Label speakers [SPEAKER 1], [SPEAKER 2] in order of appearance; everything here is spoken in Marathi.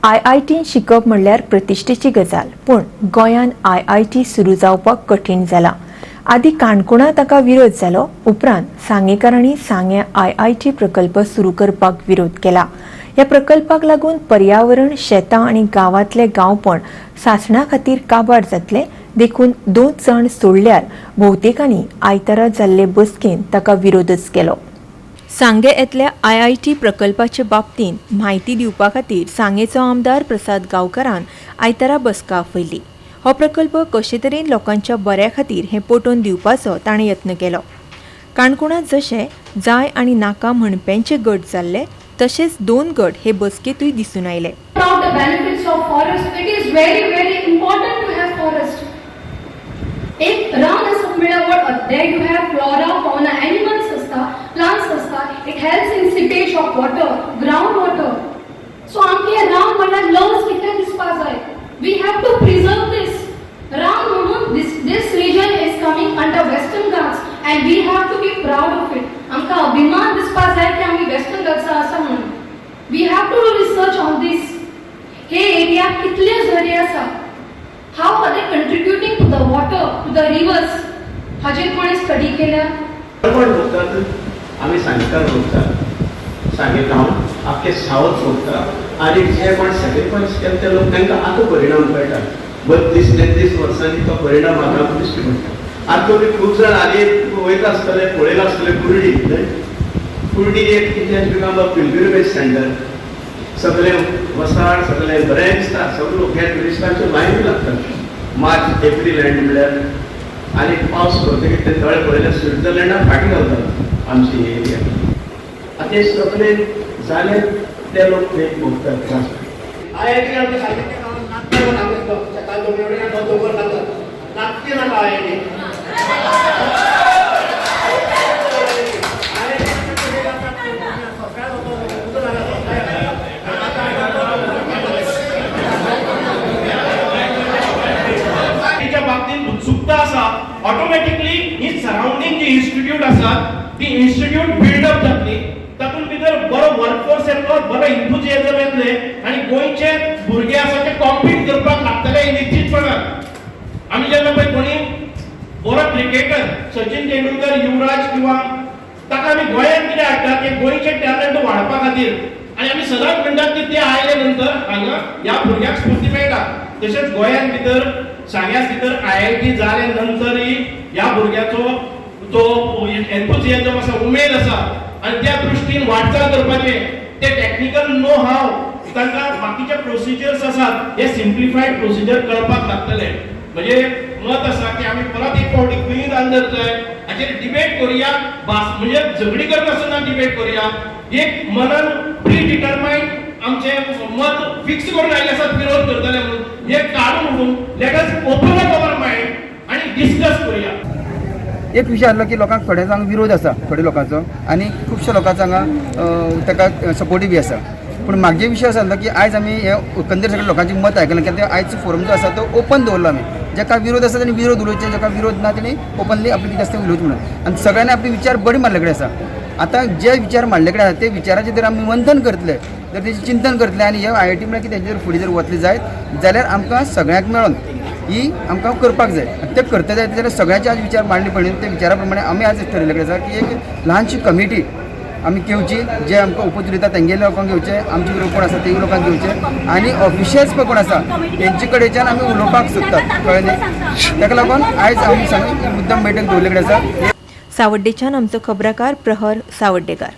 [SPEAKER 1] IITन शिकप म्हणल्यार प्रतिश्ठेची गजाल, पण गोंयान IIT सुरू जावपाक कठीण जाला। आदी काणकोणां ताका विरोध जालो, उपरांत सांगेकारांनी सांगे IIT प्रकल्प सुरू करपाक विरोध केला। ह्या प्रकल्पाक लागून पर्यावरण, शेतां आनी गांवांतले गांवपण सासणा खातीर काबार जातले, देखून 2 जण सोडल्यार भोवतेकांनी आयतारा जाल्ले बसकेन ताका विरोधच केलो। सांगे येतल्या IIT प्रकल्पाचे बाबतींत म्हायती दिवपा खातीर सांगेचो आमदार प्रसाद गांवकारान आयतारा बसका आपयली। हो प्रकल्प कशे तरेन लोकांच्या बऱ्या खातीर हें पटोवन दिवपाचो ताणें यत्न केलो। काणकोणांत जशे जाय आनी नाका म्हणप्यांचे गट जाल्ले, तशेच 2 गट हे बसकेतूय दिसून आयले।
[SPEAKER 2] एक रान आसा म्हळ्यार there you have flora fauna animals आसता, प्लांट्स आसता, it helps in seepage of water, ground water. So आमचे रान म्हळ्यार लव्स कितले दिसपा जाय, we have to preserve this रान म्हणून this region is coming under Western Ghats and we have to be proud of it. आमकां अभिमान दिसपा जाय की आमी वेस्टर्न घाट्सा आसा म्हणून। We have to do research on this. हे एरिया कितले झरे आसा, how are they contributing to the water, to the rivers? हाजेर कोणी स्टडी केल्या?
[SPEAKER 3] पण होतात आम्ही सांगता होतात सांगे गांव आख्खे सावथ होतात आणि जे कोण सॅक्रिफायस केले ते लोक तांकां आतां परिणाम कळटा। 32-33 वर्सांनी तो परिणाम आतां दिश्टी पडटा। आतां तुमी खूब जाण आदी वयता आसतले, पळयला आसतले कुर्डी कुर्डी एक कितें बिकम अ पिलग्रिमेज सेंटर। सगळे वसाड सगळे बरें दिसता, सगळे लोक ह्या ट्युरिस्टांच्यो लायनी लागतात। मार्च एप्रील एंड म्हणल्यार आनी पावस पडटकीर ते तळे पळयल्यार स्विट्झर्लंडाक फाटी घालतात आमची एरिया। आतां हे सगळे जाले ते लोक थंय भोगतात।
[SPEAKER 4] IIT आमच्या साहित्य नाट्य नाटक सकाळ दोन नाट्य नाका IIT
[SPEAKER 5] उत्सुकता आसा ऑटोमॅटिकली ही सराउंडिंग जी इन्स्टिट्यूट आसात ती इन्स्टिट्यूट बिल्डअप जातली। तातूंत भितर बरो वर्कफोर्स येतलो, बरो इंथुजियाझम येतले आनी गोंयचे भुरगे आसा ते कॉम्पीट करपाक लागतले हे निश्चितपणान। आमी जेन्ना पळय कोणी बरो क्रिकेटर सचिन तेंडुलकर, युवराज किंवा ताका आमी गोंयांत कितें हाडटात की गोंयचे टॅलंट वाडपा खातीर, आनी आमी सदांच म्हणटात की ते आयले नंतर हांगा ह्या भुरग्याक स्फूर्ती मेळटा। तशेंच गोंयांत भितर सांग्यास भितर IIT जाले नंतरही ह्या भुरग्याचो जो एन्थुजियाझम आसा, उमेद आसा आनी त्या दृश्टीन वाटचाल करपाचे ते टेक्निकल नो हाव तांकां बाकीचे प्रोसिजर्स आसात हे सिम्प्लिफाईड प्रोसिजर कळपाक लागतले। म्हणजे मत आसा की आमी परत एक फावटी खंय जावन जाय हाचेर डिबेट करुया, म्हणजे झगडी करनासतना डिबेट करुया। एक मनान प्री डिटरमाइंड आमचे मत फिक्स करून आयले आसात विरोध करतले म्हणून, हे काढून उडून लेट अस ओपन अप आवर माइंड आणि डिस्कस करूया।
[SPEAKER 6] एक विषय आसलो की लोकांक थोड्या जांक विरोध आसा थोड्या लोकांचो आनी खुबशा लोकांचो हांगा ताका सपोर्टीव बी आसा। पूण म्हाजे विशय असो आसलो की आयज आमी हे एकंदर सगळ्या लोकांची मत आयकलें, कित्याक आयजचो फोरम जो आसा तो ओपन दवरलो आमी। जाका विरोध आसा ताणी विरोध उलोवचे, जाका विरोध ना ताणी ओपनली आपली कितें आसता उलोवचें म्हणून। आनी सगळ्यांनी आपले विचार बरे मारले कडेन आसा। आतां जे विचार मांडले कडेन आसा ते विचाराचेर जर आमी मंथन करतले, जर तेजें चिंतन करतले आनी हे IIT म्हळ्यार कितें जर फुडें जर वतले जायत जाल्यार आमकां सगळ्यांक मेळोन ही आमकां करपाक जाय। आनी ते करता जाय जाल्यार सगळ्यांचे आज विचार मांडले पडले, ते विचारा प्रमाणे आमी आज ठरयले कडेन आसा की एक ल्हानशी कमिटी आमी घेवची, जे आमकां ओपोजीट दिता तेंगेले लोकांक घेवचे, आमचे बरोबर कोण आसा ते लोकांक घेवचे आनी ऑफिशियल्स पळय कोण आसा तेंचे कडेच्यान आमी उलोवपाक सोदतात, कळ्ळें न्ही। ताका लागून आयज आमी मुद्दम बैठक दवरले कडेन आसा।
[SPEAKER 1] सावड्डेच्यान आमचो खबराकार प्रहर सावड्डेकार।